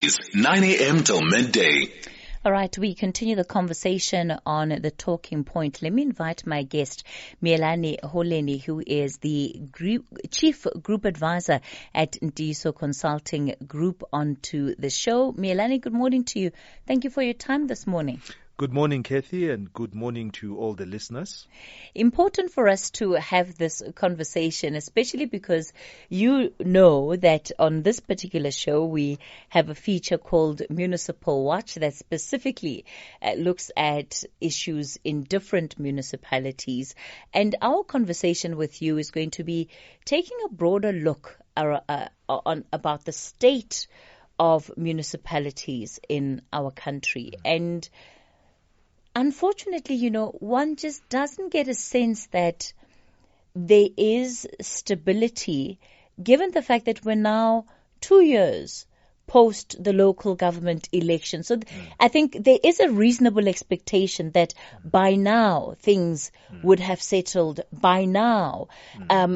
It's 9 a.m. till midday. All right, we continue the conversation on the talking point. Let me invite my guest, Mielani Holeni, who is the Chief Group Advisor at Ndiso Consulting Group, onto the show. Mielani, good morning to you. Thank you for your time this morning. Good morning, Kathy, and good morning to all the listeners. Important for us to have this conversation, especially because you know that on this particular show we have a feature called Municipal Watch that specifically looks at issues in different municipalities. And our conversation with you is going to be taking a broader look on about the state of municipalities in our country. And unfortunately, one just doesn't get a sense that there is stability, given the fact that we're now 2 years post the local government election. So I think there is a reasonable expectation that by now things would have settled. By now,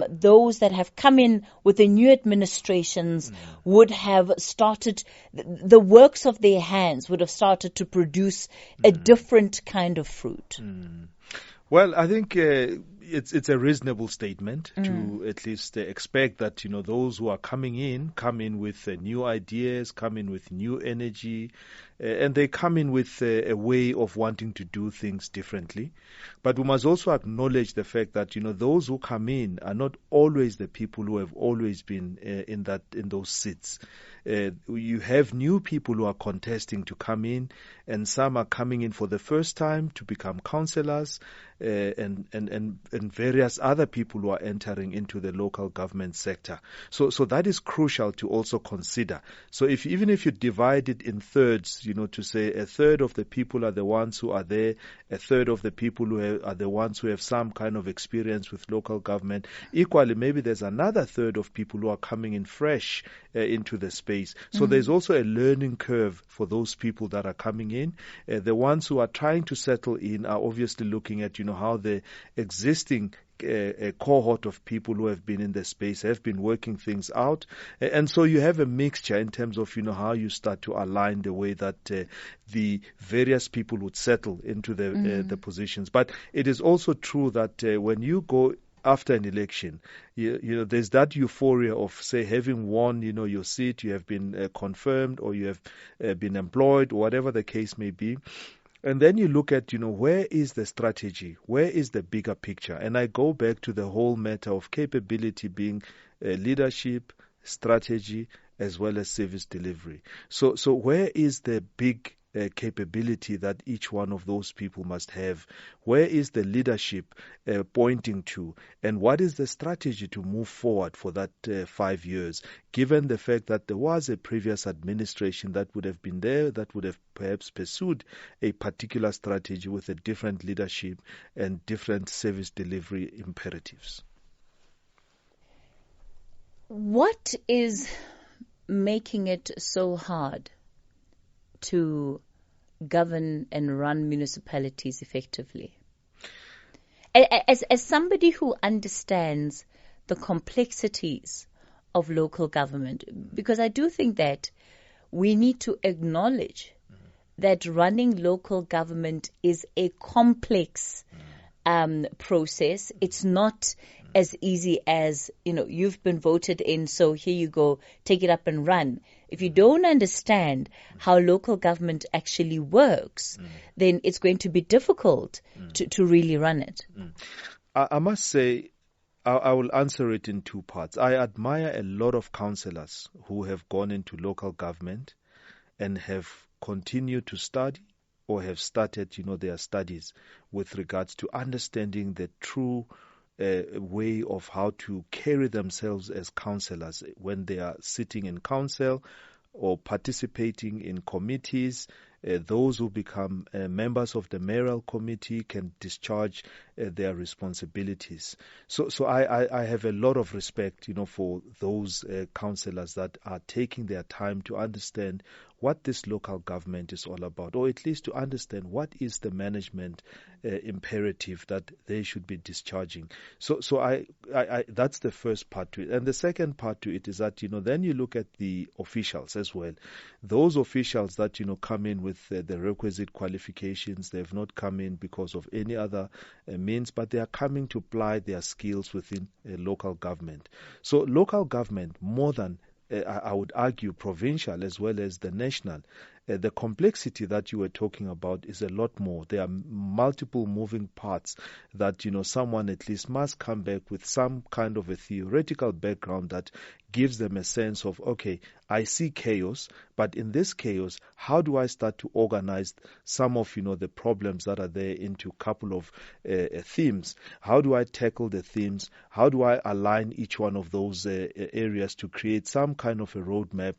those that have come in with the new administrations would have started, the works of their hands would have started to produce a different kind of fruit. Well, I think it's a reasonable statement to at least expect that, those who are come in with new ideas, come in with new energy, and they come in with a way of wanting to do things differently. But we must also acknowledge the fact that, those who come in are not always the people who have always been in those seats. You have new people who are contesting to come in, and some are coming in for the first time to become councillors, and various other people who are entering into the local government sector. So that is crucial to also consider. So even if you divide it in thirds, to say a third of the people are the ones who are there, a third of the people who are the ones who have some kind of experience with local government, equally maybe there's another third of people who are coming in fresh into the space. So there's also a learning curve for those people that are coming in. The ones who are trying to settle in are obviously looking at, how the existing a cohort of people who have been in the space have been working things out, and so you have a mixture in terms of how you start to align the way that the various people would settle into the positions. But it is also true that when you go after an election, there's that euphoria of, say, having won, your seat, you have been confirmed, or you have been employed, or whatever the case may be. And then you look at, where is the strategy? Where is the bigger picture? And I go back to the whole matter of capability being leadership, strategy, as well as service delivery. So where is the big capability that each one of those people must have? Where is the leadership pointing to? And what is the strategy to move forward for that 5 years, given the fact that there was a previous administration that would have been there, that would have perhaps pursued a particular strategy with a different leadership and different service delivery imperatives? What is making it so hard to govern and run municipalities effectively? As somebody who understands the complexities of local government, because I do think that we need to acknowledge that running local government is a complex process. It's not as easy as, you've been voted in, so here you go, take it up and run. If you don't understand how local government actually works, then it's going to be difficult to really run it. I must say, I will answer it in two parts. I admire a lot of councillors who have gone into local government and have continued to study or have started, their studies with regards to understanding the true way of how to carry themselves as councillors when they are sitting in council or participating in committees. Those who become members of the mayoral committee can discharge their responsibilities. So I have a lot of respect, for those councillors that are taking their time to understand what this local government is all about, or at least to understand what is the management imperative that they should be discharging. So I that's the first part to it. And the second part to it is that, then you look at the officials as well. Those officials that, come in with the requisite qualifications, they have not come in because of any other means, but they are coming to apply their skills within local government. So local government, more than I would argue provincial as well as the national, the complexity that you were talking about is a lot more. There are multiple moving parts that, someone at least must come back with some kind of a theoretical background that gives them a sense of, okay, I see chaos, but in this chaos, how do I start to organize some of, the problems that are there into a couple of themes? How do I tackle the themes? How do I align each one of those areas to create some kind of a roadmap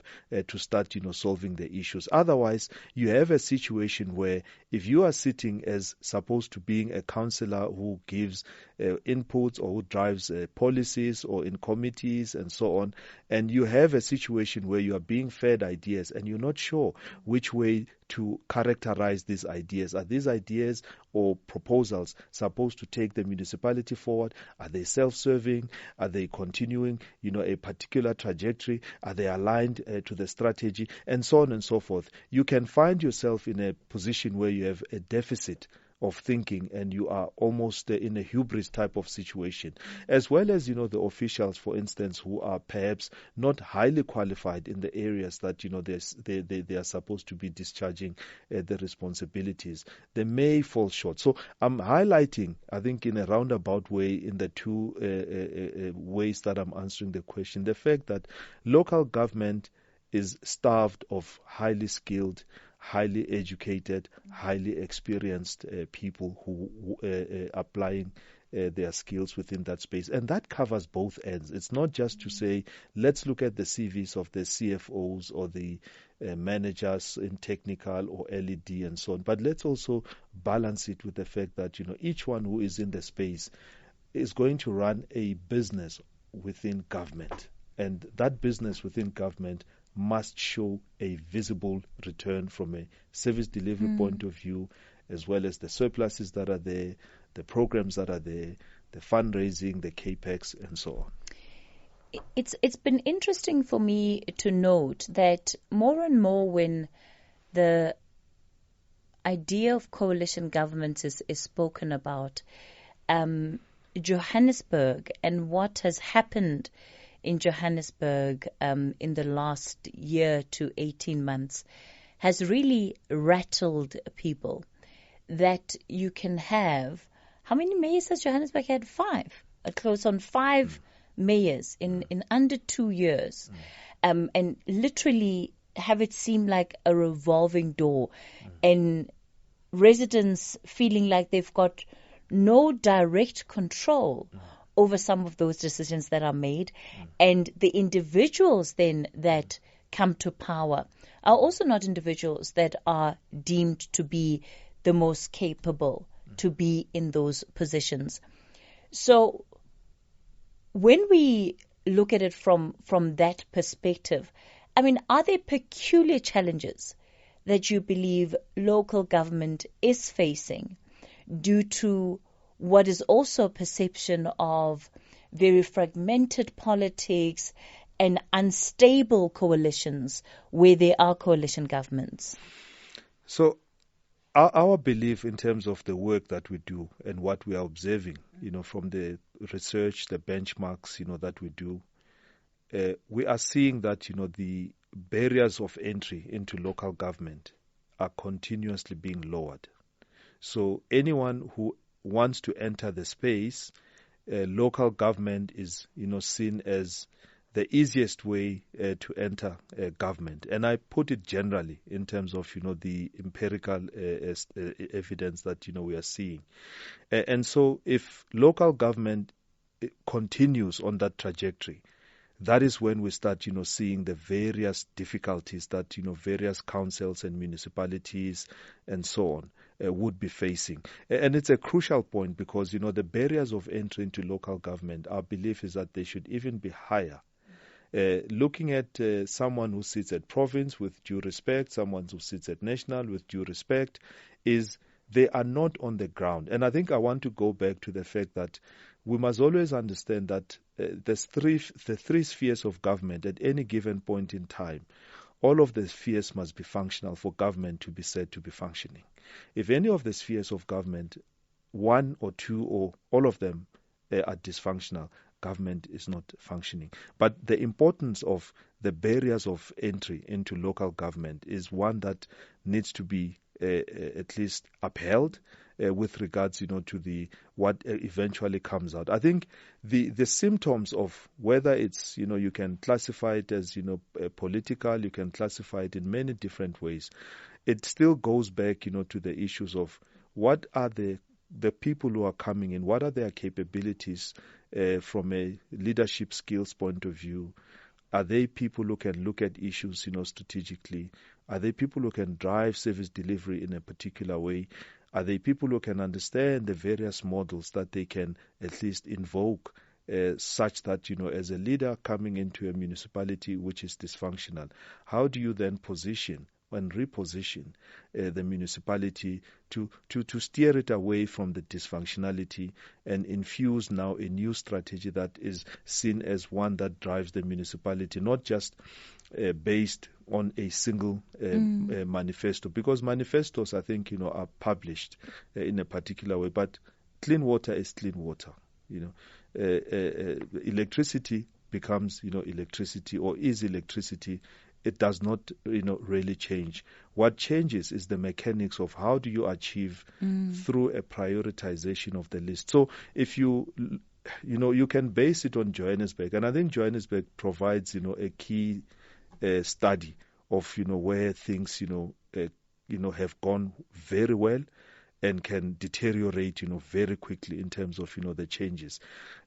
to start, solving the issues? Otherwise, you have a situation where if you are sitting as supposed to being a councillor who gives inputs or who drives policies or in committees and so on, and you have a situation where you are being fed ideas and you're not sure which way to characterize these ideas. Are these ideas or proposals supposed to take the municipality forward? Are they self-serving? Are they continuing, a particular trajectory? Are they aligned to the strategy? And so on and so forth. You can find yourself in a position where you have a deficit of thinking and you are almost in a hubris type of situation, as well as, the officials, for instance, who are perhaps not highly qualified in the areas that, they are supposed to be discharging the responsibilities. They may fall short. So I'm highlighting, I think, in a roundabout way, in the two ways that I'm answering the question, the fact that local government is starved of highly skilled, highly educated, highly experienced people who applying their skills within that space. And that covers both ends. It's not just to say, let's look at the CVs of the CFOs or the managers in technical or LED and so on, but let's also balance it with the fact that, each one who is in the space is going to run a business within government. And that business within government must show a visible return from a service delivery point of view, as well as the surpluses that are there, the programs that are there, the fundraising, the capex, and so on. It's been interesting for me to note that more and more when the idea of coalition governments is spoken about, Johannesburg and what has happened in Johannesburg in the last year to 18 months has really rattled people. That you can have, how many mayors has Johannesburg had? 5. Close on 5 mayors in under 2 years. And literally have it seem like a revolving door. And residents feeling like they've got no direct control over some of those decisions that are made, and the individuals then that come to power are also not individuals that are deemed to be the most capable to be in those positions. So when we look at it from that perspective, I mean, are there peculiar challenges that you believe local government is facing due to what is also a perception of very fragmented politics and unstable coalitions where there are coalition governments? So our belief in terms of the work that we do and what we are observing, from the research, the benchmarks, that we do, we are seeing that, the barriers of entry into local government are continuously being lowered. So anyone who wants to enter the space, local government is, seen as the easiest way to enter government. And I put it generally in terms of, the empirical evidence that, we are seeing. And so if local government continues on that trajectory, that is when we start, seeing the various difficulties that, various councils and municipalities and so on would be facing. And it's a crucial point because, the barriers of entry into local government, our belief is that they should even be higher. Looking at someone who sits at province with due respect, someone who sits at national with due respect, is they are not on the ground. And I think I want to go back to the fact that we must always understand that the three spheres of government at any given point in time, all of the spheres must be functional for government to be said to be functioning. If any of the spheres of government, one or two or all of them are dysfunctional, government is not functioning. But the importance of the barriers of entry into local government is one that needs to be at least upheld with regards, to the what eventually comes out. I think the symptoms of whether it's, you can classify it as, political, you can classify it in many different ways. It still goes back, to the issues of what are the people who are coming in, what are their capabilities from a leadership skills point of view. Are they people who can look at issues, strategically? Are they people who can drive service delivery in a particular way? Are they people who can understand the various models that they can at least invoke such that, as a leader coming into a municipality which is dysfunctional, how do you then position and reposition the municipality to steer it away from the dysfunctionality and infuse now a new strategy that is seen as one that drives the municipality, not just based on a single manifesto, because manifestos, I think, are published in a particular way, but clean water is clean water. Electricity becomes, electricity, or is electricity. It does not, really change. What changes is the mechanics of how do you achieve through a prioritization of the list. So if you can base it on Johannesburg, and I think Johannesburg provides, a key study of, where things, have gone very well and can deteriorate, very quickly in terms of, the changes.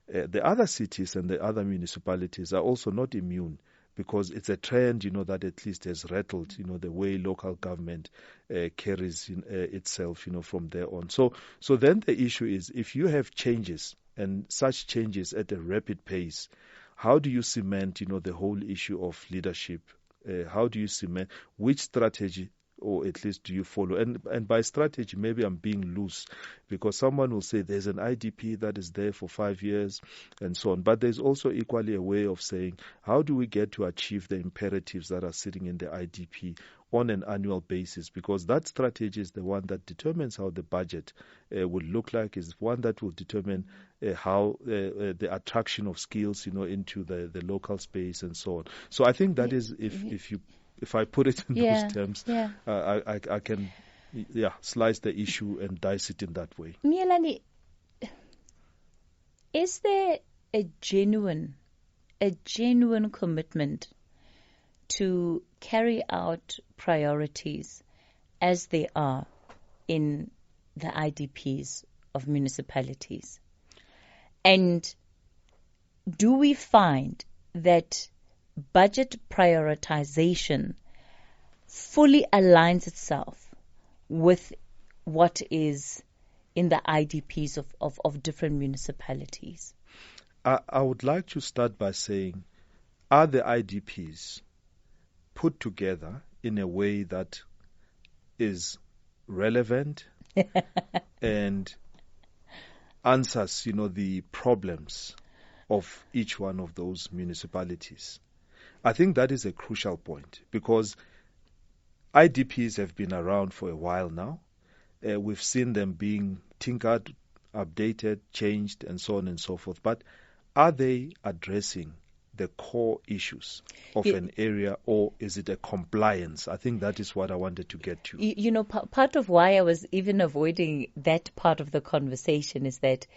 The other cities and the other municipalities are also not immune, because it's a trend, that at least has rattled, the way local government carries itself, from there on. So then the issue is, if you have changes and such changes at a rapid pace, how do you cement, the whole issue of leadership? How do you cement which strategy, or at least do you follow? And by strategy, maybe I'm being loose, because someone will say there's an IDP that is there for 5 years and so on. But there's also equally a way of saying, how do we get to achieve the imperatives that are sitting in the IDP on an annual basis? Because that strategy is the one that determines how the budget will look like, is one that will determine how the attraction of skills, into the local space and so on. So I think that is, if I put it in those terms, I can slice the issue and dice it in that way. Mielani, is there a genuine commitment to carry out priorities as they are in the IDPs of municipalities? And do we find that budget prioritization fully aligns itself with what is in the IDPs of different municipalities? I would like to start by saying, are the IDPs put together in a way that is relevant and answers, the problems of each one of those municipalities? I think that is a crucial point, because IDPs have been around for a while now. We've seen them being tinkered, updated, changed, and so on and so forth. But are they addressing the core issues of an area, or is it a compliance? I think that is what I wanted to get to. Part of why I was even avoiding that part of the conversation is that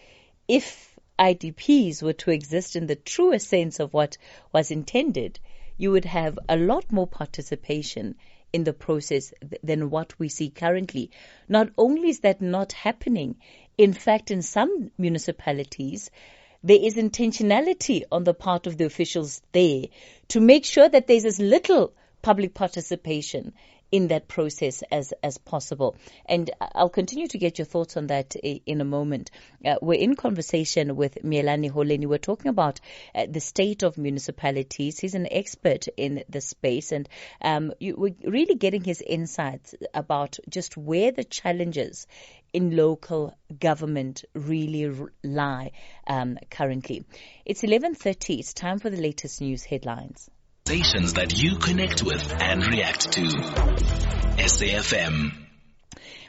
if IDPs were to exist in the truest sense of what was intended, you would have a lot more participation in the process than what we see currently. Not only is that not happening, in fact, in some municipalities, there is intentionality on the part of the officials there to make sure that there's as little public participation in that process as possible. And I'll continue to get your thoughts on that in a moment. We're in conversation with Mielani Holeni. We're talking about the state of municipalities. He's an expert in the space, and we're really getting his insights about just where the challenges in local government really lie currently. It's 11:30. It's time for the latest news headlines. Stations that you connect with and react to. SAFM.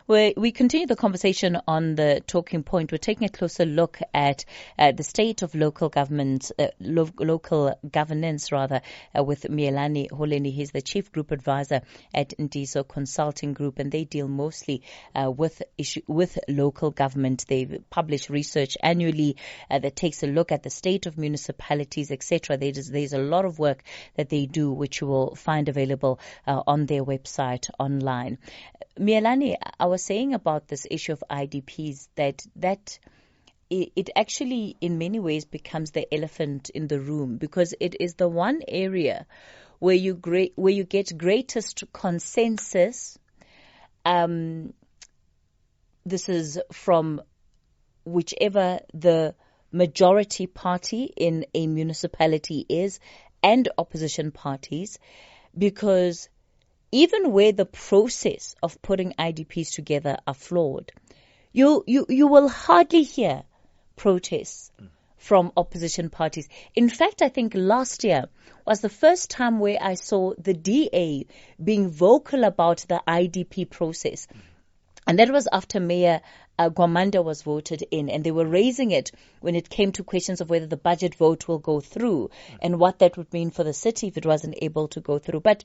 We continue the conversation on the talking point. We're taking a closer look at the state of local government, local governance with Mielani Holeni. He's the chief group advisor at Ndiso Consulting Group, and they deal mostly with local government. They publish research annually that takes a look at the state of municipalities, etc. There's a lot of work that they do, which you will find available on their website online. Mielani, I was saying about this issue of IDPs that it actually in many ways becomes the elephant in the room, because it is the one area where you get greatest consensus. This is from whichever the majority party in a municipality is, and opposition parties, because even where the process of putting IDPs together are flawed, you will hardly hear protests from opposition parties. In fact, I think last year was the first time where I saw the DA being vocal about the IDP process. And that was after Mayor Gwamanda was voted in, and they were raising it when it came to questions of whether the budget vote will go through and what that would mean for the city if it wasn't able to go through. But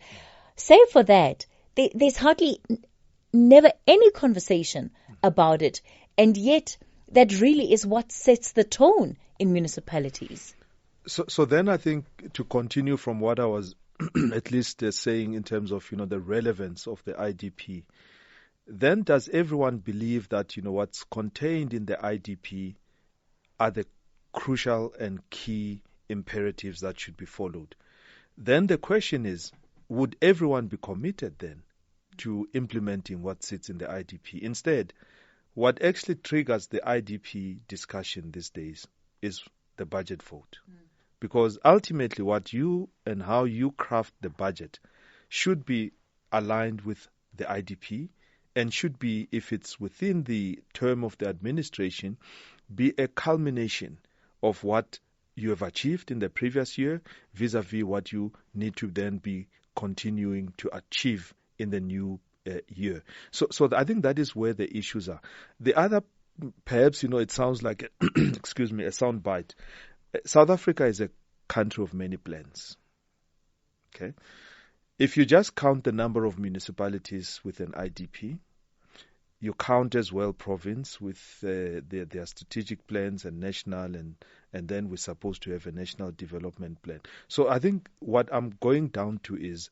save for that, there's hardly never any conversation about it. And yet, that really is what sets the tone in municipalities. So then I think, to continue from what I was at least saying in terms of, the relevance of the IDP, then does everyone believe that, what's contained in the IDP are the crucial and key imperatives that should be followed? Then the question is, would everyone be committed then to implementing what sits in the IDP? Instead, what actually triggers the IDP discussion these days is the budget vote. Because ultimately what you and how you craft the budget should be aligned with the IDP, and should be, if it's within the term of the administration, be a culmination of what you have achieved in the previous year vis-a-vis what you need to then be continuing to achieve in the new year. So I think that is where the issues are. The other, perhaps, it sounds like, excuse me, a soundbite. South Africa is a country of many plans. Okay? If you just count the number of municipalities with an IDP, you count as well province with their strategic plans and national, and then we're supposed to have a national development plan. So I think what I'm going down to is,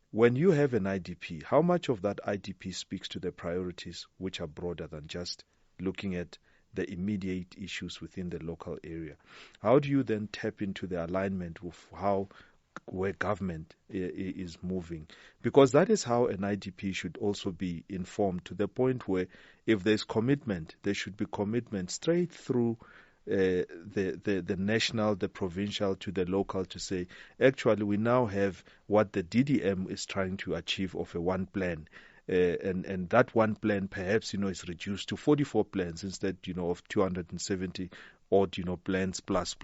when you have an IDP, how much of that IDP speaks to the priorities which are broader than just looking at the immediate issues within the local area? How do you then tap into the alignment with where government is moving? Because that is how an IDP should also be informed, to the point where if there's commitment, there should be commitment straight through the national, the provincial to the local, to say, actually, we now have what the DDM is trying to achieve of a one plan. And that one plan perhaps, is reduced to 44 plans instead, of 270 odd, plans plus,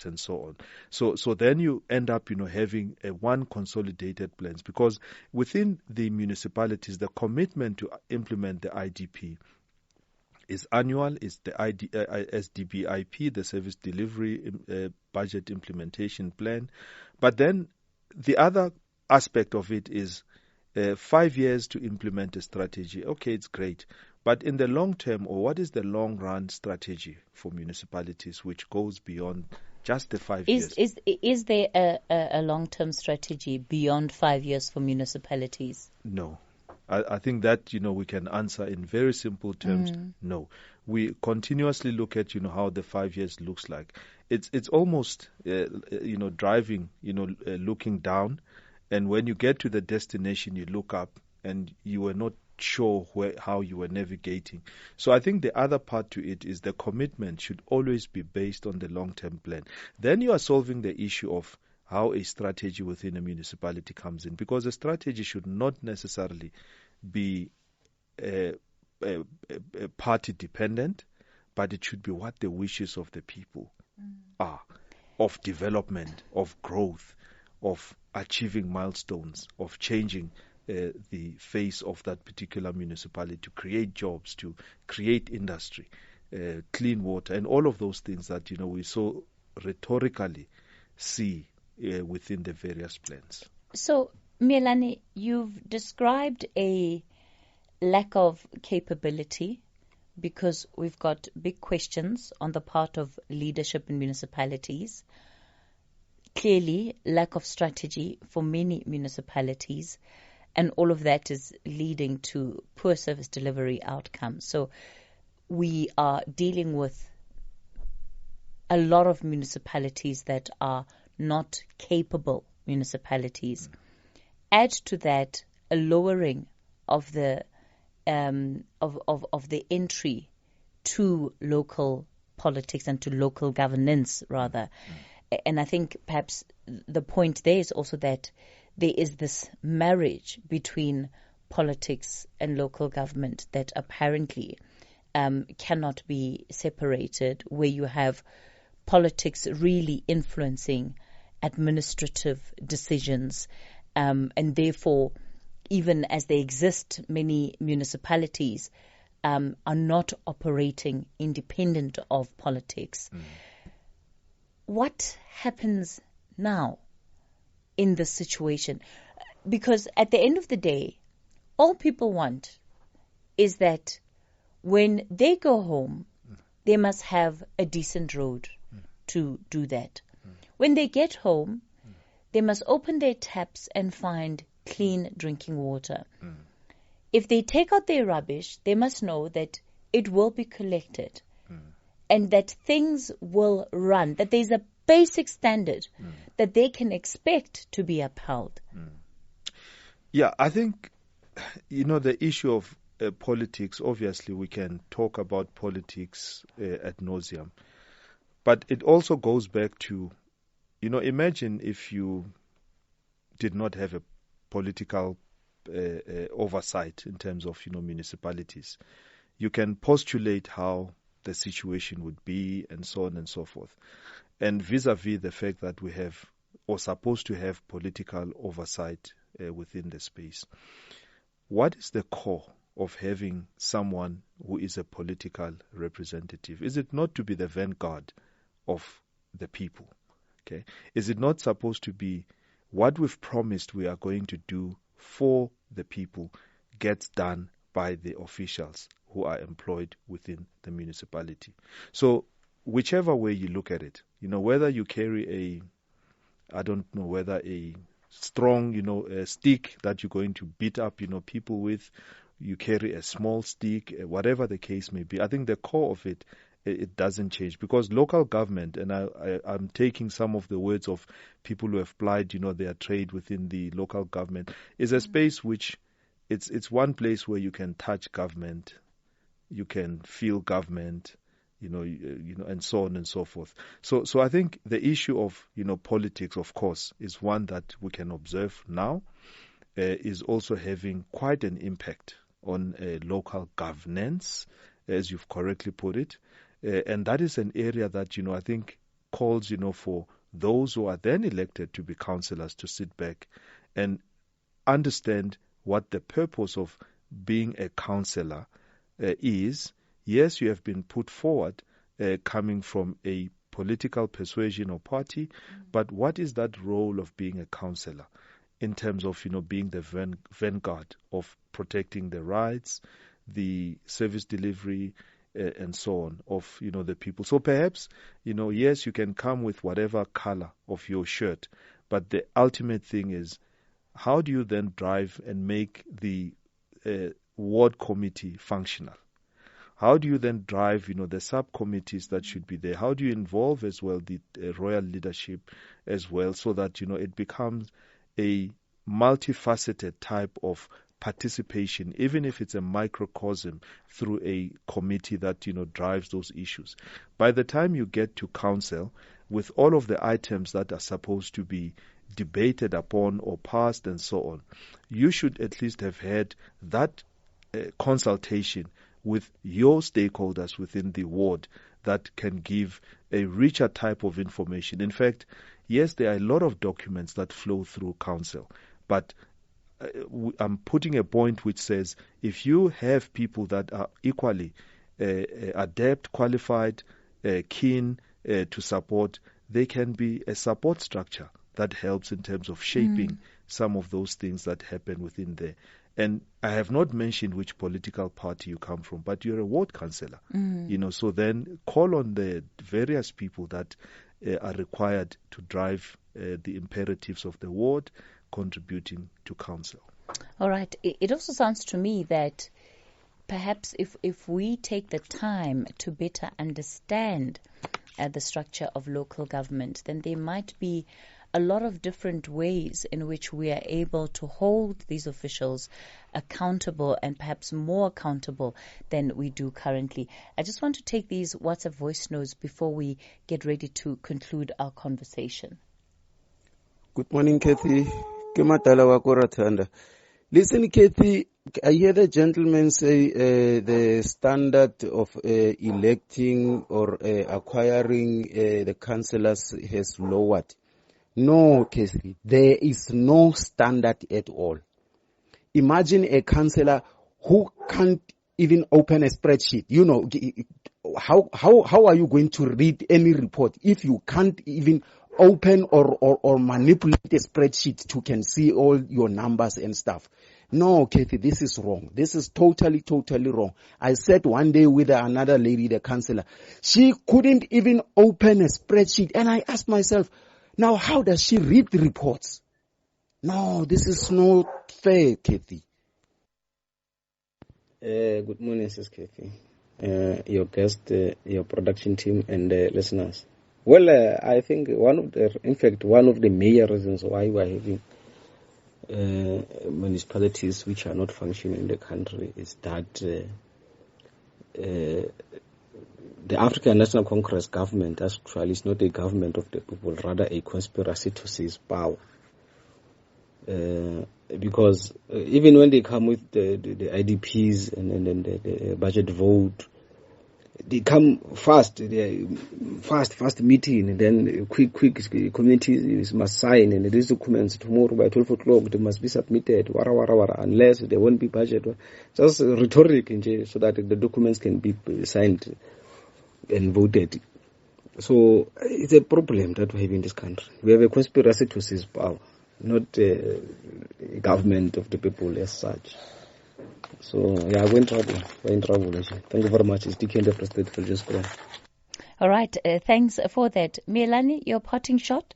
and so on. So then you end up, having a one consolidated plans, because within the municipalities, the commitment to implement the IDP is annual, is the SDBIP, the Service Delivery Budget Implementation Plan. But then the other aspect of it is 5 years to implement a strategy. Okay, it's great. But in the long term, or what is the long run strategy for municipalities which goes beyond just the 5 years? Is there a long-term strategy beyond 5 years for municipalities? No. I think that, we can answer in very simple terms, no. We continuously look at, how the 5 years looks like. It's almost, driving, looking down And when you get to the destination, you look up and you were not sure how you were navigating. So I think the other part to it is the commitment should always be based on the long-term plan. Then you are solving the issue of how a strategy within a municipality comes in, because a strategy should not necessarily be party dependent, but it should be what the wishes of the people are, of development, of growth, of achieving milestones, of changing the face of that particular municipality, to create jobs, to create industry, clean water, and all of those things that we so rhetorically see within the various plans. So, Mielani, you've described a lack of capability because we've got big questions on the part of leadership in municipalities. Clearly, lack of strategy for many municipalities, and all of that is leading to poor service delivery outcomes. So we are dealing with a lot of municipalities that are not capable municipalities. Add to that a lowering of the of the entry to local politics and to local governance, rather. And I think perhaps the point there is also that there is this marriage between politics and local government that apparently cannot be separated, where you have politics really influencing administrative decisions, and therefore, even as they exist, many municipalities are not operating independent of politics. What happens now in this situation? Because at the end of the day, all people want is that when they go home, they must have a decent road to do that. When they get home, they must open their taps and find clean drinking water. If they take out their rubbish, they must know that it will be collected and that things will run, that there's a basic standard that they can expect to be upheld. Yeah, I think, the issue of politics, obviously we can talk about politics ad nauseum, but it also goes back to, imagine if you did not have a political oversight in terms of, municipalities. You can postulate how the situation would be and so on and so forth. And vis-a-vis the fact that we have, or supposed to have, political oversight within the space, what is the core of having someone who is a political representative? Is it not to be the vanguard of the people? Okay, is it not supposed to be what we've promised we are going to do for the people gets done by the officials who are employed within the municipality? So whichever way you look at it, whether you carry whether a strong, a stick that you're going to beat up, people with, you carry a small stick, whatever the case may be, I think the core of it doesn't change, because local government, and I'm taking some of the words of people who have plied, their trade within the local government, is a space which it's one place where you can touch government, you can feel government, and so on and so forth. So I think the issue of, politics, of course, is one that we can observe now, is also having quite an impact on local governance, as you've correctly put it. And that is an area that, I think calls, for those who are then elected to be councillors to sit back and understand what the purpose of being a councillor is. Yes, you have been put forward coming from a political persuasion or party, but what is that role of being a councillor in terms of, being the vanguard of protecting the rights, the service delivery, and so on of, the people. So perhaps, yes, you can come with whatever color of your shirt, but the ultimate thing is, how do you then drive and make the ward committee functional? How do you then drive, the subcommittees that should be there? How do you involve as well the royal leadership as well, so that, it becomes a multifaceted type of participation, even if it's a microcosm through a committee that drives those issues. By the time you get to council, with all of the items that are supposed to be debated upon or passed and so on, you should at least have had that consultation with your stakeholders within the ward that can give a richer type of information. In fact, yes, there are a lot of documents that flow through council, but I'm putting a point which says if you have people that are equally adept, qualified, keen to support, they can be a support structure that helps in terms of shaping some of those things that happen within there. And I have not mentioned which political party you come from, but you're a ward councillor, so then call on the various people that are required to drive the imperatives of the ward, contributing to council. All right. It also sounds to me that perhaps if we take the time to better understand the structure of local government, then there might be a lot of different ways in which we are able to hold these officials accountable, and perhaps more accountable than we do currently. I just want to take these WhatsApp voice notes before we get ready to conclude our conversation. Good morning, Kathy. Listen, Kathy, I hear the gentleman say the standard of electing or acquiring the councillors has lowered. No, Kathy, there is no standard at all. Imagine a councillor who can't even open a spreadsheet. How are you going to read any report if you can't even open or manipulate a spreadsheet to can see all your numbers and stuff? No, Kathy, this is wrong. This is totally wrong. I sat one day with another lady, the councillor. She couldn't even open a spreadsheet. And I asked myself, now how does she read the reports? No, this is not fair, Kathy. Good morning, Sis Kathy. Your guest, your production team, and listeners. Well, I think one of the major reasons why we are having municipalities which are not functioning in the country is that the African National Congress government actually is not a government of the people, rather a conspiracy to seize power. Because even when they come with the IDPs and the budget vote, they come fast, fast meeting, and then quick communities must sign, and these documents tomorrow by 12 o'clock they must be submitted, unless there won't be budget. Just rhetoric, so that the documents can be signed and voted. So it's a problem that we have in this country. We have a conspiracy to seize power, not a government of the people as such. So, yeah, we're in trouble. Thank you very much. It's DK and the President for just going. All right. Thanks for that. Melanie, your parting shot?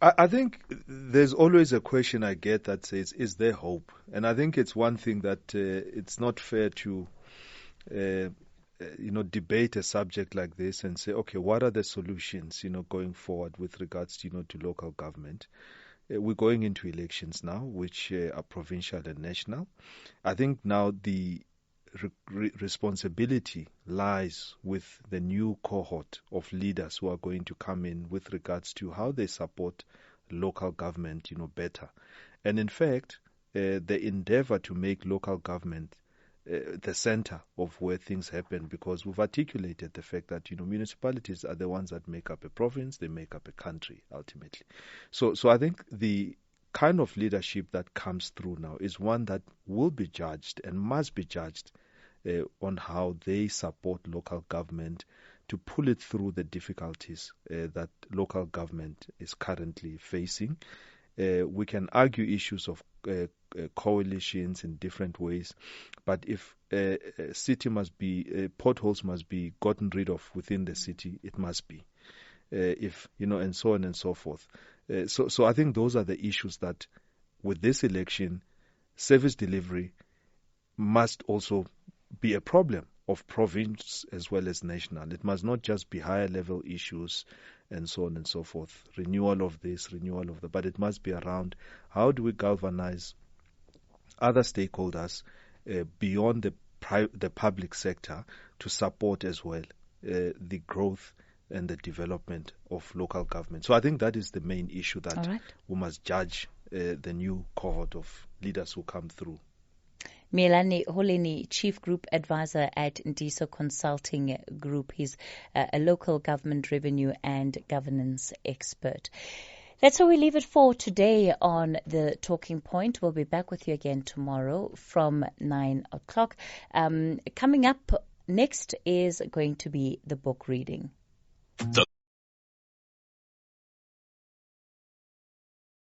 I think there's always a question I get that says, is there hope? And I think it's one thing that it's not fair to, debate a subject like this and say, okay, what are the solutions, going forward with regards to, to local government? We're going into elections now, which are provincial and national. I think now the responsibility lies with the new cohort of leaders who are going to come in with regards to how they support local government, better. And in fact, the endeavor to make local government the center of where things happen, because we've articulated the fact that municipalities are the ones that make up a province, they make up a country ultimately. So I think the kind of leadership that comes through now is one that will be judged and must be judged on how they support local government to pull it through the difficulties that local government is currently facing. We can argue issues of coalitions in different ways, but if city must be potholes must be gotten rid of within the city, it must be. And so on and so forth. So I think those are the issues that, with this election, service delivery must also be a problem of province as well as national. It must not just be higher level issues and so on and so forth. Renewal of this, renewal of that. But it must be around how do we galvanize other stakeholders beyond the public sector to support as well the growth and the development of local government. So I think that is the main issue that we must judge the new cohort of leaders who come through. Mielani Holeni, Chief Group Advisor at Ndiso Consulting Group. He's a local government revenue and governance expert. That's where we leave it for today on The Talking Point. We'll be back with you again tomorrow from 9 o'clock. Coming up next is going to be the book reading.